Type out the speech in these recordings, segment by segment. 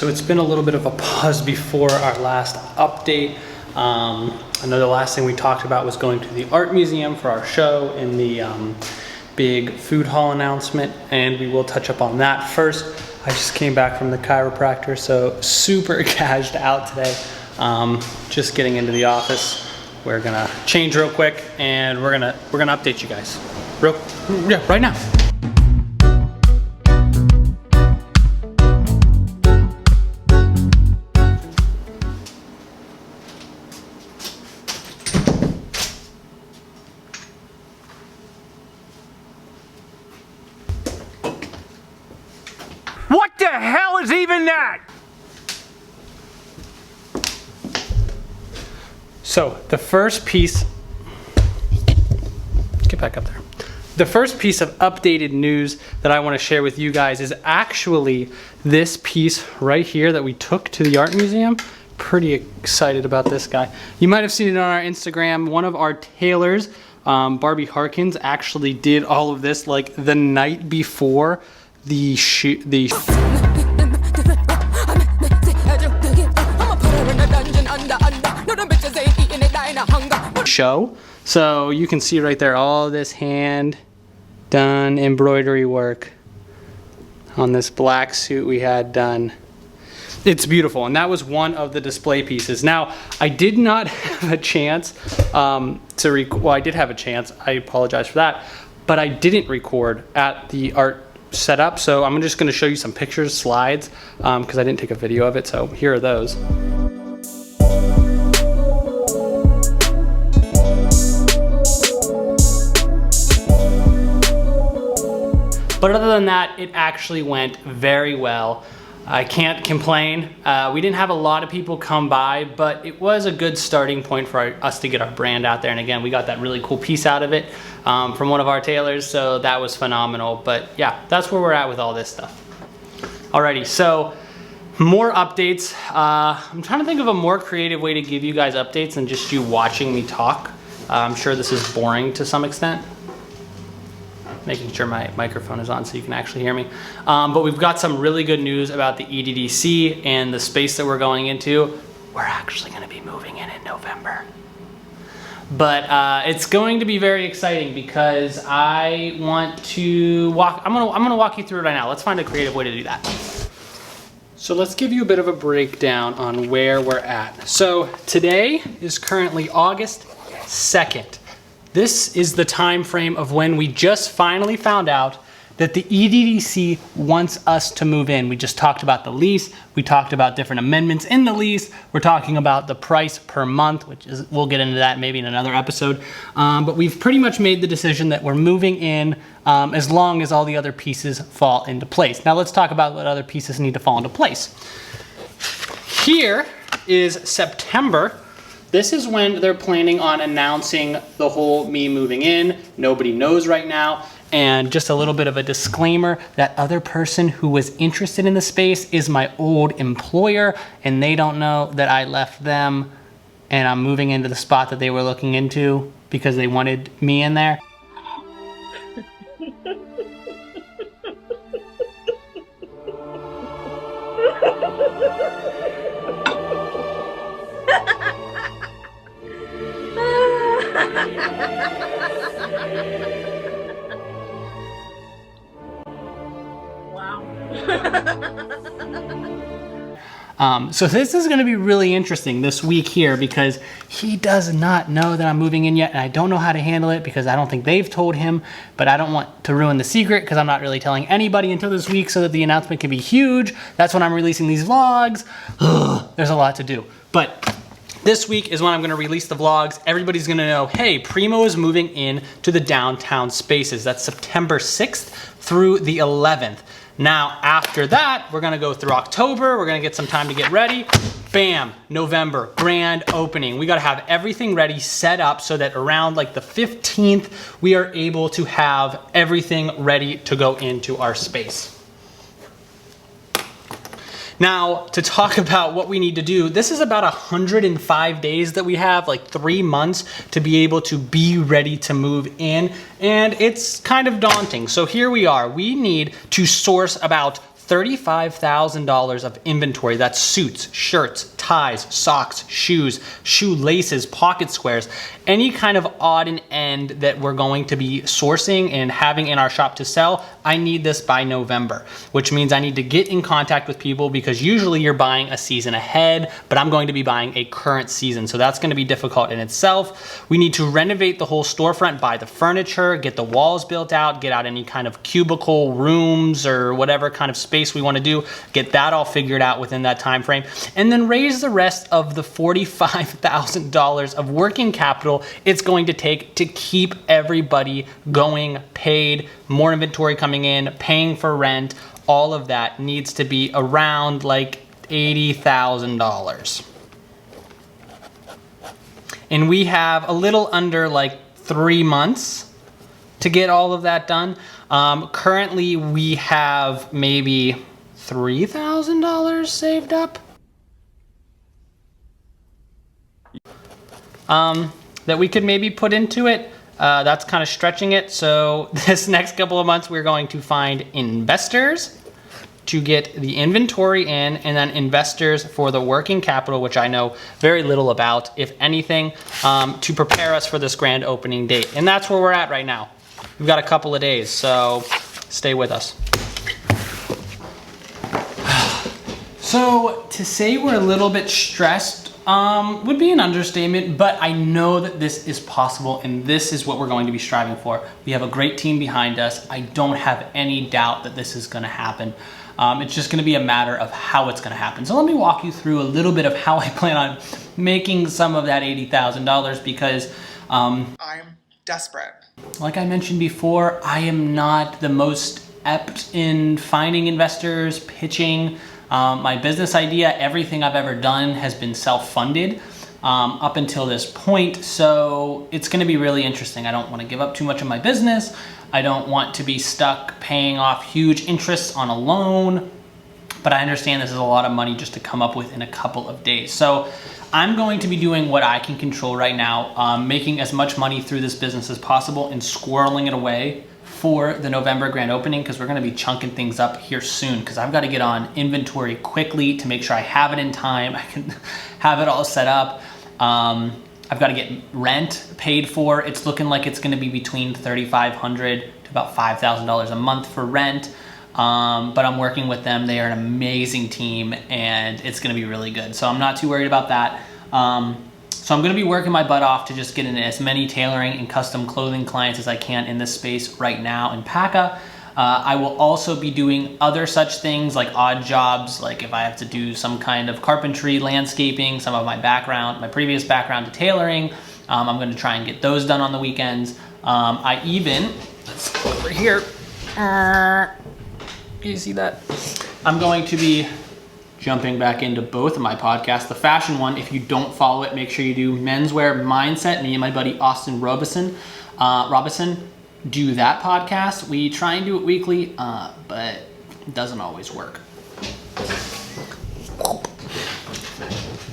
So it's been a little bit of a pause before our last update. I know the last thing we talked about was going to the art museum for our show and the big food hall announcement, and we will touch up on that first. I just came back from the chiropractor, so super gassed out today. Just getting into the office. We're gonna change real quick, and we're gonna update you guys. Right now. What the hell is even that? So the first piece, get back up there. The first piece of updated news that I want to share with you guys is actually this piece right here that we took to the art museum. Pretty excited about this guy. You might have seen it on our Instagram. One of our tailors, Barbie Harkins, actually did all of this like the night before the show. So you can see right there all this hand done embroidery work on this black suit we had done. It's beautiful, and that was one of the display pieces. Now, I did not have a chance well, I did have a chance, I apologize for that, but I didn't record at the art setup, so I'm just gonna show you some pictures, slides, because I didn't take a video of it, so here are those. But other than that, it actually went very well. I can't complain. We didn't have a lot of people come by, but it was a good starting point for us to get our brand out there. And again, we got that really cool piece out of it from one of our tailors, so that was phenomenal. But yeah, that's where we're at with all this stuff. Alrighty, so more updates. I'm trying to think of a more creative way to give you guys updates than just you watching me talk. I'm sure this is boring to some extent. Making sure my microphone is on so you can actually hear me. But we've got some really good news about the EDDC and the space that we're going into. We're actually gonna be moving in November. But it's going to be very exciting because I want to I'm gonna walk you through it right now. Let's find a creative way to do that. So let's give you a bit of a breakdown on where we're at. So today is currently August 2nd. This is the time frame of when we just finally found out that the EDDC wants us to move in. We just talked about the lease. We talked about different amendments in the lease. We're talking about the price per month, which is, we'll get into that maybe in another episode. But we've pretty much made the decision that we're moving in as long as all the other pieces fall into place. Now let's talk about what other pieces need to fall into place. Here is September. This is when they're planning on announcing the whole me moving in. Nobody knows right now. And just a little bit of a disclaimer, that other person who was interested in the space is my old employer, and they don't know that I left them and I'm moving into the spot that they were looking into because they wanted me in there. So this is going to be really interesting this week here because he does not know that I'm moving in yet, and I don't know how to handle it because I don't think they've told him, but I don't want to ruin the secret because I'm not really telling anybody until this week so that the announcement can be huge. That's when I'm releasing these vlogs. There's a lot to do, but this week is when I'm gonna release the vlogs. Everybody's gonna know, hey, Primo is moving in to the downtown spaces. That's September 6th through the 11th. Now, after that, we're gonna go through October. We're gonna get some time to get ready. Bam, November, grand opening. We gotta have everything ready, set up so that around like the 15th, we are able to have everything ready to go into our space. Now, to talk about what we need to do, this is about 105 days that we have, like 3 months to be able to be ready to move in, and it's kind of daunting. So here we are. We need to source about $35,000 of inventory. That's suits, shirts, ties, socks, shoes, shoelaces, pocket squares, any kind of odd and end that we're going to be sourcing and having in our shop to sell. I need this by November, which means I need to get in contact with people, because usually you're buying a season ahead, but I'm going to be buying a current season. So that's going to be difficult in itself. We need to renovate the whole storefront, buy the furniture, get the walls built out, get out any kind of cubicle rooms or whatever kind of space we want to do, get that all figured out within that time frame, and then raise the rest of the $45,000 of working capital it's going to take to keep everybody going, paid, more inventory coming in, paying for rent. All of that needs to be around like $80,000. And we have a little under like 3 months to get all of that done. Currently we have maybe $3,000 saved up that we could maybe put into it. That's kind of stretching it. So this next couple of months, we're going to find investors to get the inventory in, and then investors for the working capital, which I know very little about, if anything, to prepare us for this grand opening date. And that's where we're at right now. We've got a couple of days, so stay with us. So to say we're a little bit stressed would be an understatement, but I know that this is possible, and this is what we're going to be striving for. We have a great team behind us. I don't have any doubt that this is going to happen. It's just going to be a matter of how it's going to happen. So let me walk you through a little bit of how I plan on making some of that $80,000, because I'm desperate. like I mentioned before, I am not the most apt in finding investors, pitching. My business idea, everything I've ever done has been self-funded up until this point. So it's going to be really interesting. I don't want to give up too much of my business. I don't want to be stuck paying off huge interests on a loan, but I understand this is a lot of money just to come up with in a couple of days. So I'm going to be doing what I can control right now, making as much money through this business as possible and squirreling it away for the November grand opening, because we're going to be chunking things up here soon, because I've got to get on inventory quickly to make sure I have it in time. I can have it all set up. I've got to get rent paid for. It's looking like it's going to be between $3,500 to about $5,000 a month for rent. But I'm working with them. They are an amazing team, and it's going to be really good. So I'm not too worried about that. So I'm going to be working my butt off to just get in as many tailoring and custom clothing clients as I can in this space right now in PACA. I will also be doing other such things like odd jobs, like if I have to do some kind of carpentry, landscaping, some of my background, my previous background to tailoring. I'm going to try and get those done on the weekends. I even, let's go over here. Can you see that? I'm going to be jumping back into both of my podcasts. The fashion one, if you don't follow it, make sure you do Menswear Mindset. Me and my buddy Austin Robison do that podcast. We try and do it weekly, but it doesn't always work.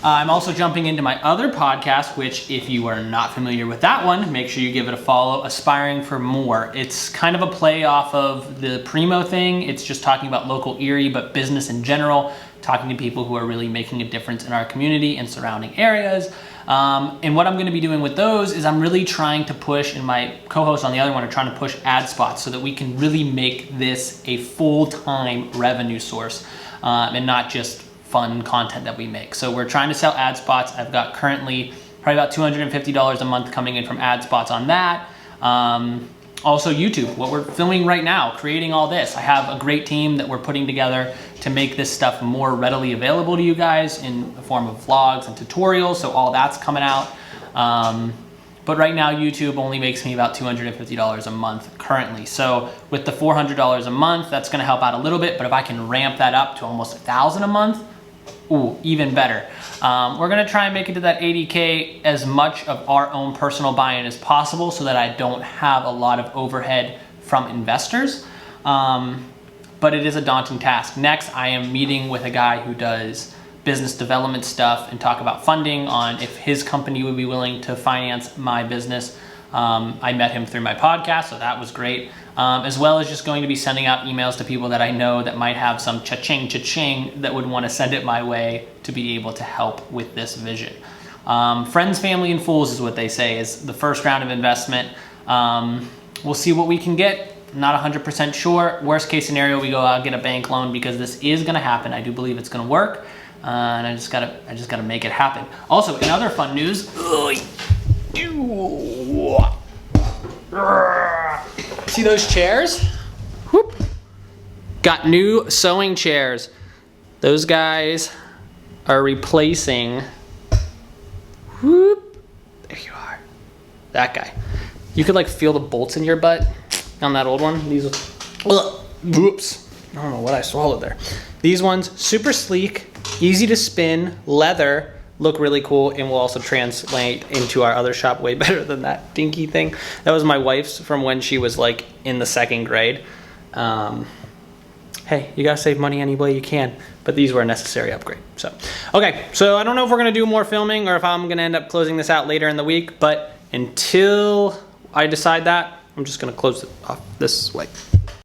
I'm also jumping into my other podcast, which if you are not familiar with that one, make sure you give it a follow, Aspiring for More. It's kind of a play off of the Primo thing. It's just talking about local Erie, but business in general, talking to people who are really making a difference in our community and surrounding areas. And what I'm going to be doing with those is I'm really trying to push, and my co-hosts on the other one are trying to push ad spots so that we can really make this a full-time revenue source and not just fun content that we make. So we're trying to sell ad spots. I've got currently probably about $250 a month coming in from ad spots on that. Also YouTube, what we're filming right now, creating all this. I have a great team that we're putting together to make this stuff more readily available to you guys in the form of vlogs and tutorials. So all that's coming out. But right now YouTube only makes me about $250 a month currently. So with the $400 a month, that's gonna help out a little bit, but if I can ramp that up to almost $1,000 a month, ooh, even better. We're gonna try and make it to that 80K as much of our own personal buy-in as possible so that I don't have a lot of overhead from investors. But it is a daunting task. Next, I am meeting with a guy who does business development stuff and talk about funding on if his company would be willing to finance my business. I met him through my podcast, so that was great. as well as just going to be sending out emails to people that I know that might have some cha-ching that would want to send it my way to be able to help with this vision. Friends, family, and fools is what they say is the first round of investment. We'll see what we can get. Not 100% sure. Worst case scenario, we go out and get a bank loan because this is gonna happen. I do believe it's gonna work. And I just gotta make it happen. Also, in other fun news, see those chairs? Whoop. Got new sewing chairs. Those guys are replacing, whoop, there you are, that guy. You could like feel the bolts in your butt on that old one. These, whoops, I don't know what I swallowed there. These ones, super sleek, easy to spin, leather, look really cool, and will also translate into our other shop way better than that dinky thing. That was my wife's from when she was like in the 2nd grade. Hey, you gotta save money any way you can, but these were a necessary upgrade. So, okay, so I don't know if we're gonna do more filming or if I'm gonna end up closing this out later in the week, but until I decide that, I'm just gonna close it off this way.